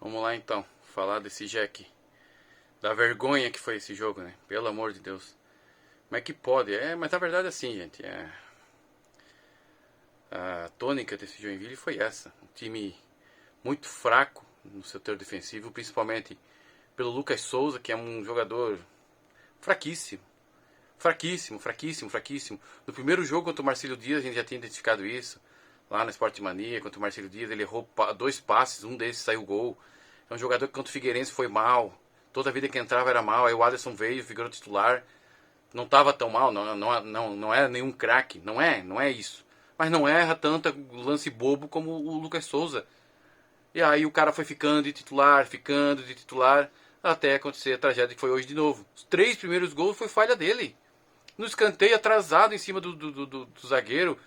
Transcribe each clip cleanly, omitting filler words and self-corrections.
Vamos lá então, falar desse Jack. Da vergonha que foi esse jogo, né? Pelo amor de Deus. Como é que pode? Mas na verdade assim, gente, a tônica desse Joinville foi essa. Um time muito fraco no setor defensivo, principalmente pelo Lucas Souza, que é um jogador fraquíssimo. Fraquíssimo, fraquíssimo, fraquíssimo. No primeiro jogo contra o Marcílio Dias, a gente já tinha identificado isso. Lá na Sport Mania, contra o Marcílio Dias, ele errou dois passes, um desses saiu gol. É um jogador que contra o Figueirense foi mal. Toda vida que entrava era mal. Aí o Alisson veio, figurou titular. Não estava tão mal, não é nenhum craque. Não é isso. Mas não erra tanto lance bobo como o Lucas Souza. E aí o cara foi ficando de titular, até acontecer a tragédia que foi hoje de novo. Os três primeiros gols foi falha dele. No escanteio atrasado em cima do zagueiro.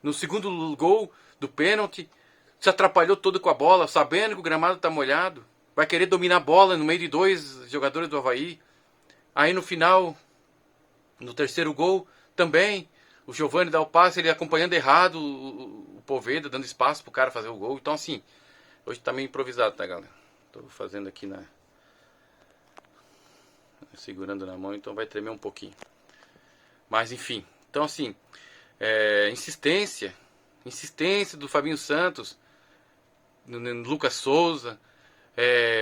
No segundo gol do pênalti, se atrapalhou todo com a bola, sabendo que o gramado está molhado. Vai querer dominar a bola no meio de dois jogadores do Avaí. Aí no final, no terceiro gol, também, o Giovani dá o passe, ele acompanhando errado o Poveda, dando espaço pro cara fazer o gol. Então assim, hoje tá meio improvisado, tá, galera? Tô fazendo aqui segurando na mão, então vai tremer um pouquinho. Mas enfim, então assim, insistência do Fabinho Santos, Lucas Souza,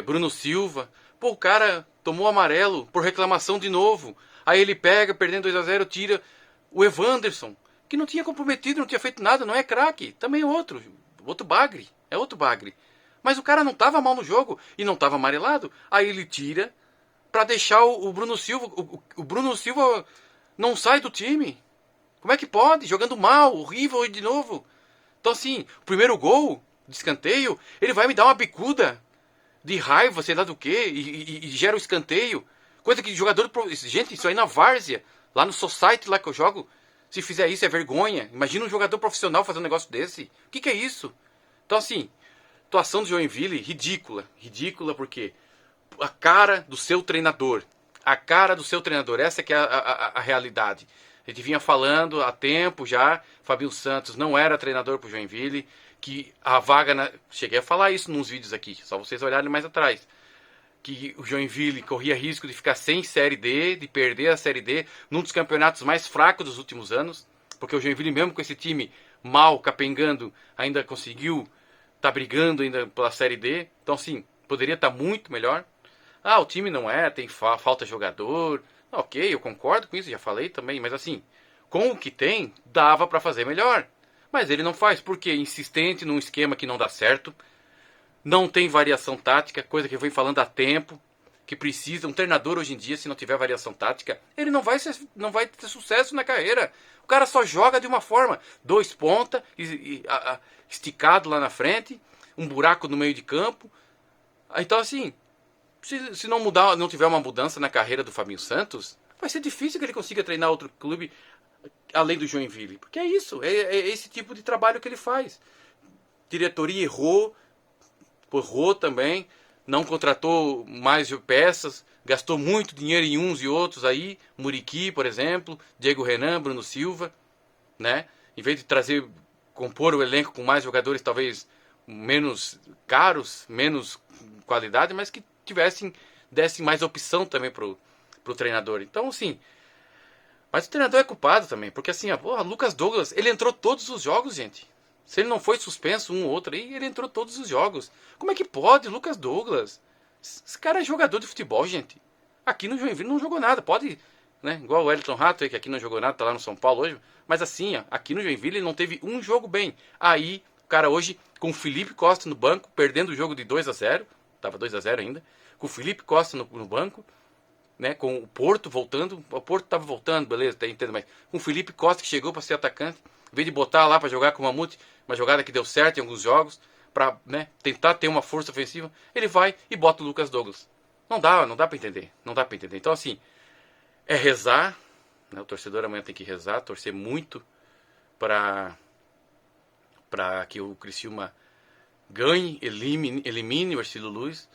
Bruno Silva. Pô, o cara tomou amarelo por reclamação de novo. Aí ele pega, perdendo 2-0, tira o Evanderson, que não tinha comprometido, não tinha feito nada, não é craque. Também é outro bagre. É outro bagre. Mas o cara não estava mal no jogo e não estava amarelado. Aí ele tira para deixar o Bruno Silva. O Bruno Silva não sai do time. Como é que pode? Jogando mal, horrível de novo. Então assim, o primeiro gol de escanteio, ele vai me dar uma bicuda de raiva, sei lá do que, e gera o escanteio. Coisa que jogador. Gente, isso aí na várzea, lá no society lá que eu jogo, se fizer isso é vergonha. Imagina um jogador profissional fazendo um negócio desse. O que é isso? Então, assim, atuação do Joinville, ridícula. Ridícula porque a cara do seu treinador. A cara do seu treinador. Essa que é a realidade. A gente vinha falando há tempo já. Fabinho Santos não era treinador pro Joinville. Que a vaga. Cheguei a falar isso nos vídeos aqui. Só vocês olharem mais atrás. Que o Joinville corria risco de ficar sem Série D, de perder a Série D, num dos campeonatos mais fracos dos últimos anos. Porque o Joinville, mesmo com esse time mal, capengando, ainda conseguiu tá brigando ainda pela Série D. Então, assim, poderia estar muito melhor. Ah, o time não tem falta jogador. Ok, eu concordo com isso, já falei também. Mas, assim, com o que tem, dava para fazer melhor. Mas ele não faz, porque insistente num esquema que não dá certo. Não tem variação tática, coisa que eu venho falando há tempo. Que precisa, um treinador hoje em dia, se não tiver variação tática, ele não vai ter sucesso na carreira. O cara só joga de uma forma: dois pontas, esticado lá na frente, um buraco no meio de campo. Então, assim, se não mudar, não tiver uma mudança na carreira do Fabinho Santos, vai ser difícil que ele consiga treinar outro clube além do Joinville. Porque é isso, é esse tipo de trabalho que ele faz. Diretoria errou também, não contratou mais peças, gastou muito dinheiro em uns e outros aí, Muriqui, por exemplo, Diego Renan, Bruno Silva, né? Em vez de compor o elenco com mais jogadores talvez menos caros, menos qualidade, mas que dessem mais opção também pro treinador. Então, assim, mas o treinador é culpado também, porque assim, Lucas Douglas, ele entrou todos os jogos, gente. Se ele não foi suspenso um ou outro aí, ele entrou todos os jogos. Como é que pode, Lucas Douglas? Esse cara é jogador de futebol, gente. Aqui no Joinville não jogou nada. Pode, né? Igual o Wellington Rato, que aqui não jogou nada, tá lá no São Paulo hoje. Mas assim, aqui no Joinville ele não teve um jogo bem. Aí, o cara hoje, com o Felipe Costa no banco, perdendo o jogo de 2-0. Tava 2-0 ainda. Com o Felipe Costa no banco, né, com o Porto voltando. O Porto tava voltando, beleza, entendo, mas com o Felipe Costa que chegou para ser atacante, em vez de botar lá para jogar com o Mamute, uma jogada que deu certo em alguns jogos, para, né, tentar ter uma força ofensiva, ele vai e bota o Lucas Douglas. Não dá para entender, não dá para entender. Então assim, é rezar, né, o torcedor amanhã tem que rezar, torcer muito para que o Criciúma ganhe, elimine o Ercílio Luz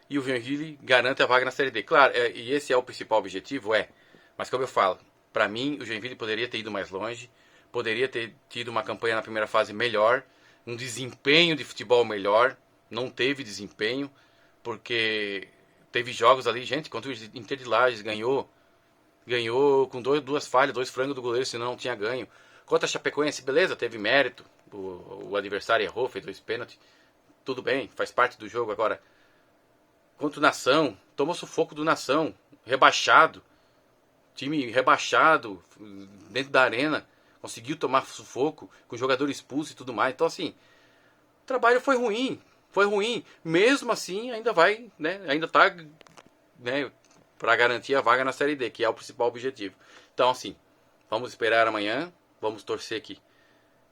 e o Joinville garante a vaga na Série D. Claro, e esse é o principal objetivo, mas como eu falo, para mim o Joinville poderia ter ido mais longe, poderia ter tido uma campanha na primeira fase melhor, um desempenho de futebol melhor, não teve desempenho, porque teve jogos ali, gente, contra o Inter de Lages, ganhou com duas falhas, 2 frangos do goleiro, senão não tinha ganho. Contra a Chapecoense, beleza, teve mérito, o adversário errou, fez 2 pênaltis, tudo bem, faz parte do jogo. Agora, contra o Nação, tomou sufoco do Nação, rebaixado, time rebaixado, dentro da arena, conseguiu tomar sufoco, com o jogador expulso e tudo mais. Então, assim, o trabalho foi ruim, mesmo assim ainda vai, né, ainda tá, né, para garantir a vaga na Série D, que é o principal objetivo. Então, assim, vamos esperar amanhã, vamos torcer que,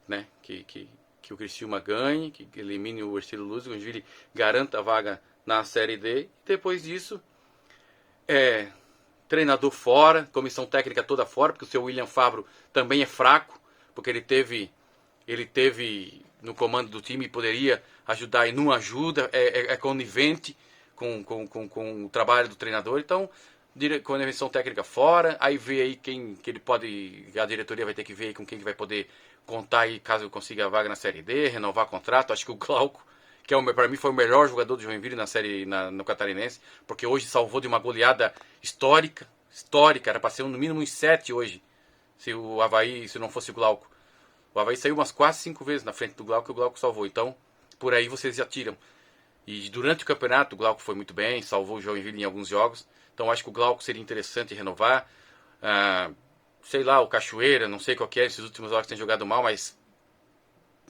né, que o Criciúma ganhe, que elimine o Ercílio Luz, que o Joinville garanta a vaga na Série D. E depois disso, treinador fora, comissão técnica toda fora, porque o seu William Fabro também é fraco, porque ele teve no comando do time e poderia ajudar e não ajuda, é conivente com o trabalho do treinador. Então, com a comissão técnica fora, aí vê aí quem que ele pode, a diretoria vai ter que ver aí com quem que vai poder contar aí caso eu consiga a vaga na Série D, renovar contrato. Acho que o Glauco, que para mim foi o melhor jogador do Joinville no Catarinense, porque hoje salvou de uma goleada histórica, era para ser no mínimo uns 7 hoje, se não fosse o Glauco. O Avaí saiu umas 4, 5 vezes na frente do Glauco, e o Glauco salvou. Então, por aí vocês já tiram. E durante o campeonato, o Glauco foi muito bem, salvou o Joinville em alguns jogos. Então, acho que o Glauco seria interessante renovar. Sei lá, o Cachoeira, não sei qual que é, esses últimos jogos tem jogado mal, mas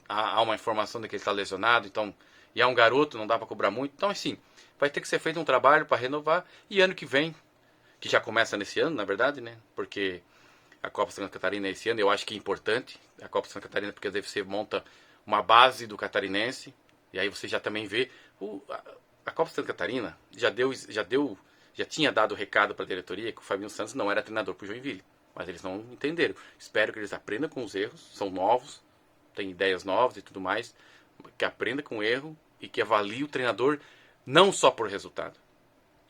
há uma informação de que ele está lesionado. Então, e é um garoto, não dá para cobrar muito. Então, assim, vai ter que ser feito um trabalho para renovar. E ano que vem, que já começa nesse ano, na verdade, né? Porque a Copa Santa Catarina esse ano eu acho que é importante. A Copa Santa Catarina, porque daí você monta uma base do catarinense. E aí você já também vê. A Copa Santa Catarina já tinha dado recado para a diretoria que o Fabinho Santos não era treinador para o Joinville. Mas eles não entenderam. Espero que eles aprendam com os erros. São novos, têm ideias novas e tudo mais. Que aprenda com o erro e que avalie o treinador não só por resultado.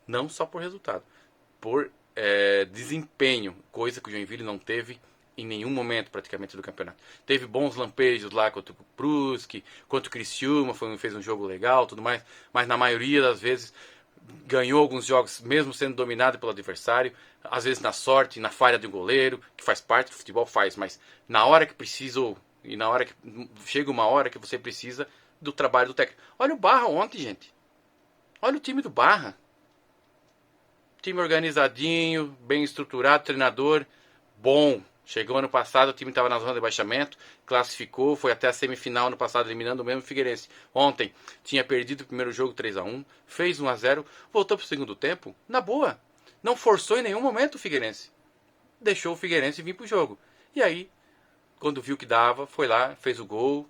Não só por resultado. Por desempenho. Coisa que o Joinville não teve em nenhum momento praticamente do campeonato. Teve bons lampejos lá contra o Brusque, contra o Criciúma, fez um jogo legal, tudo mais, mas na maioria das vezes ganhou alguns jogos mesmo sendo dominado pelo adversário, às vezes na sorte, na falha de um goleiro, que faz parte do futebol, mas na hora que precisou, e na hora que chega uma hora que você precisa do trabalho do técnico. Olha o Barra ontem, gente. Olha o time do Barra. Time organizadinho, bem estruturado, treinador bom. Chegou ano passado, o time estava na zona de rebaixamento, classificou, foi até a semifinal ano passado, eliminando o mesmo Figueirense. Ontem tinha perdido o primeiro jogo 3-1, fez 1-0, voltou para o segundo tempo, na boa. Não forçou em nenhum momento o Figueirense. Deixou o Figueirense vir para o jogo. E aí, quando viu que dava, foi lá, fez o gol,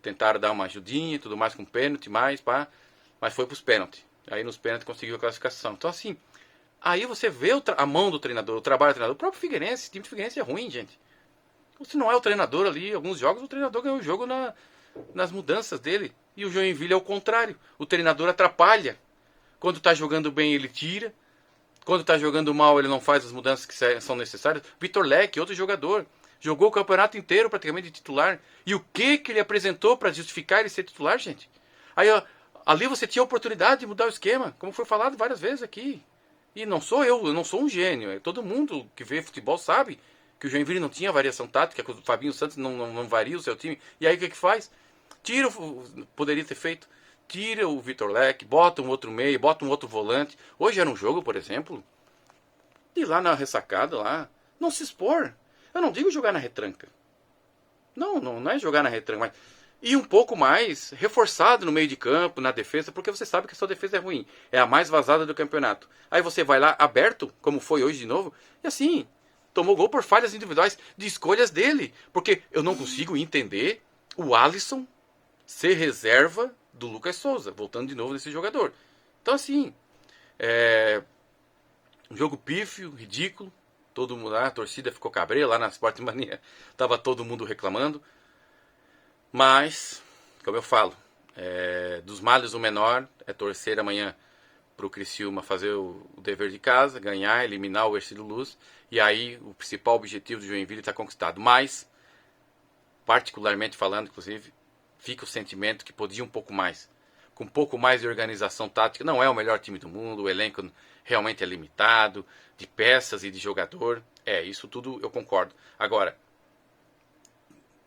tentaram dar uma ajudinha e tudo mais com pênalti, mas foi para os pênaltis. Aí nos pênaltis conseguiu a classificação. Então assim, aí você vê a mão do treinador, o trabalho do treinador. O próprio Figueirense, o time do Figueirense é ruim, gente. Se não é o treinador ali, alguns jogos o treinador ganhou o jogo nas mudanças dele. E o Joinville é o contrário. O treinador atrapalha. Quando está jogando bem, ele tira. Quando está jogando mal, ele não faz as mudanças que são necessárias. Vitor Leque, outro jogador, jogou o campeonato inteiro praticamente de titular. E o que ele apresentou para justificar ele ser titular, gente? Aí, ó, ali você tinha a oportunidade de mudar o esquema, como foi falado várias vezes aqui. E não sou eu não sou um gênio. Todo mundo que vê futebol sabe que o Joinville não tinha variação tática, que o Fabinho Santos não varia o seu time. E aí o que faz? Poderia ter feito, tira o Vitor Leque, bota um outro meio, bota um outro volante. Hoje era um jogo, por exemplo, de ir lá na ressacada, lá, não se expor. Eu não digo jogar na retranca. Não é jogar na retranca, mas ir um pouco mais reforçado no meio de campo, na defesa, porque você sabe que a sua defesa é ruim. É a mais vazada do campeonato. Aí você vai lá aberto, como foi hoje de novo, e assim, tomou gol por falhas individuais de escolhas dele. Porque eu não consigo entender o Alisson ser reserva do Lucas Souza, voltando de novo nesse jogador. Então assim, um jogo pífio, ridículo. Todo mundo lá, a torcida ficou cabreira, lá na Sport Mania tava todo mundo reclamando. Mas, como eu falo, dos males o menor é torcer amanhã para o Criciúma fazer o dever de casa, ganhar, eliminar o Ercílio Luz, e aí o principal objetivo do Joinville está conquistado. Mas, particularmente falando, inclusive, fica o sentimento que podia um pouco mais. com um pouco mais de organização tática. Não é o melhor time do mundo, o elenco realmente é limitado, de peças e de jogador. Isso tudo eu concordo. Agora,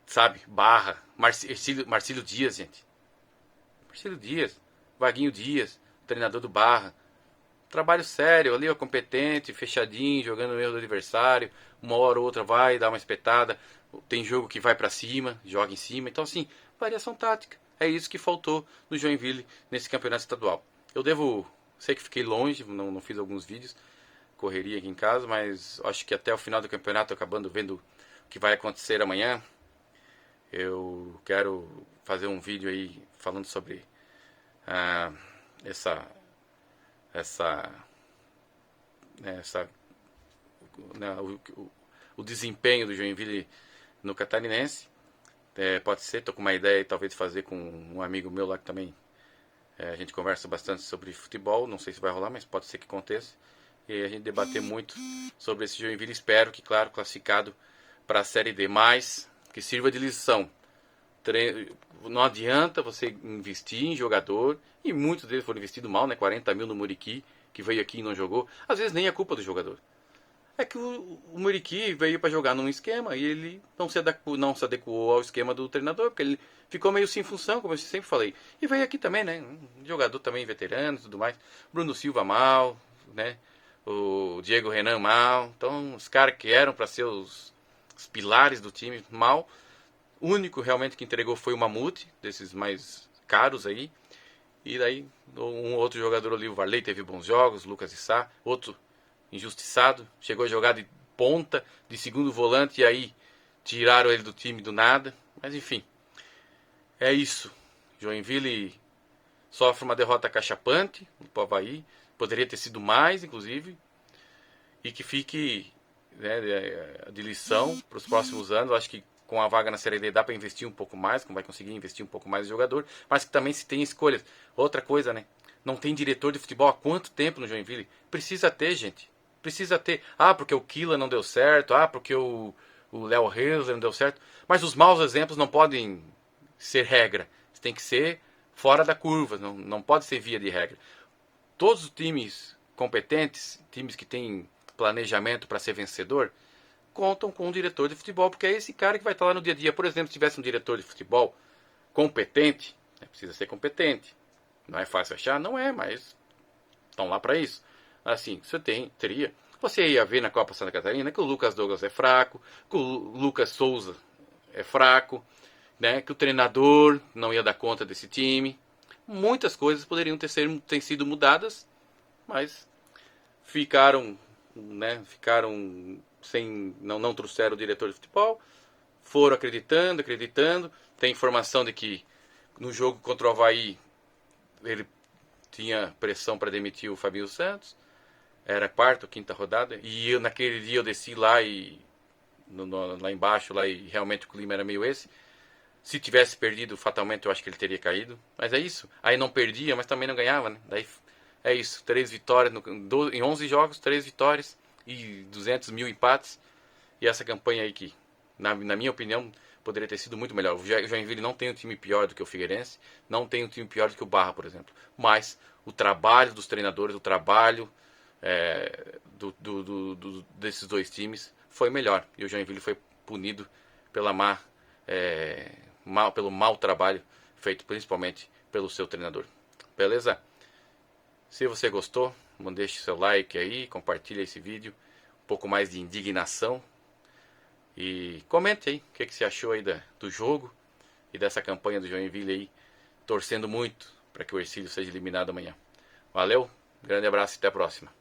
sabe, Barra, Marcílio Dias, gente. Marcílio Dias, Vaguinho Dias, treinador do Barra. Trabalho sério ali, ó, competente, fechadinho, jogando no erro do adversário. Uma hora ou outra vai, dá uma espetada. Tem jogo que vai pra cima, joga em cima. Então, assim, variação tática. É isso que faltou no Joinville nesse campeonato estadual. Sei que fiquei longe, não fiz alguns vídeos, correria aqui em casa, mas acho que até o final do campeonato, acabando vendo o que vai acontecer amanhã, eu quero fazer um vídeo aí falando sobre o desempenho do Joinville no Catarinense. Pode ser, tô com uma ideia talvez de fazer com um amigo meu lá que também a gente conversa bastante sobre futebol, não sei se vai rolar, mas pode ser que aconteça. E a gente debater muito sobre esse Joinville, espero que, claro, classificado para a Série D, mas que sirva de lição. Não adianta você investir em jogador, e muitos deles foram investidos mal, né? 40 mil no Muriqui, que veio aqui e não jogou. Às vezes nem é culpa do jogador. É que o Muriqui veio para jogar num esquema e ele não se adequou ao esquema do treinador, porque ele ficou meio sem função, como eu sempre falei. E veio aqui também, né? Um jogador também veterano e tudo mais. Bruno Silva mal, né? O Diego Renan mal. Então, os caras que eram para ser os pilares do time mal. O único realmente que entregou foi o Mamute, desses mais caros aí. E daí, um outro jogador ali, o Varley, teve bons jogos, Lucas Issá, outro injustiçado, chegou a jogar de ponta, de segundo volante, e aí tiraram ele do time do nada. Mas enfim, é isso. Joinville sofre uma derrota cachapante no Avaí, poderia ter sido mais, inclusive, e que fique, né, de lição para os próximos anos. Eu acho que com a vaga na Série D dá para investir um pouco mais, vai conseguir investir um pouco mais no jogador, mas que também se tem escolhas. Outra coisa, né? Não tem diretor de futebol há quanto tempo no Joinville? Precisa ter, gente. Precisa ter. Porque o Kila não deu certo. Porque o Léo Reis não deu certo. Mas os maus exemplos não podem ser regra. Tem que ser fora da curva. Não pode ser via de regra. Todos os times competentes, times que têm planejamento para ser vencedor, contam com um diretor de futebol, porque é esse cara que vai estar lá no dia a dia. Por exemplo, se tivesse um diretor de futebol competente, precisa ser competente. Não é fácil achar? Não é, mas estão lá para isso. Assim, teria. Você ia ver na Copa Santa Catarina que o Lucas Douglas é fraco, que o Lucas Souza é fraco, né? Que o treinador não ia dar conta desse time. Muitas coisas poderiam ter sido mudadas, mas ficaram sem, não trouxeram o diretor de futebol, foram acreditando. Tem informação de que no jogo contra o Avaí ele tinha pressão para demitir o Fabinho Santos. Era quarta ou quinta rodada. E naquele dia eu desci lá lá embaixo lá, e realmente o clima era meio esse. Se tivesse perdido, fatalmente eu acho que ele teria caído. Mas é isso. Aí não perdia, mas também não ganhava, né? Daí é isso. 3 vitórias em 11 jogos, 3 vitórias e 200 mil empates. E essa campanha aí que, na minha opinião, poderia ter sido muito melhor. O Joinville não tem um time pior do que o Figueirense, não tem um time pior do que o Barra, por exemplo. Mas o trabalho dos treinadores, o trabalho desses dois times foi melhor. E o Joinville foi punido pelo mau trabalho feito principalmente pelo seu treinador. Beleza? Se você gostou, deixe seu like aí, compartilhe esse vídeo. Um pouco mais de indignação. E comente aí o que você achou aí do jogo e dessa campanha do Joinville aí, torcendo muito para que o Hercílio seja eliminado amanhã. Valeu, grande abraço e até a próxima.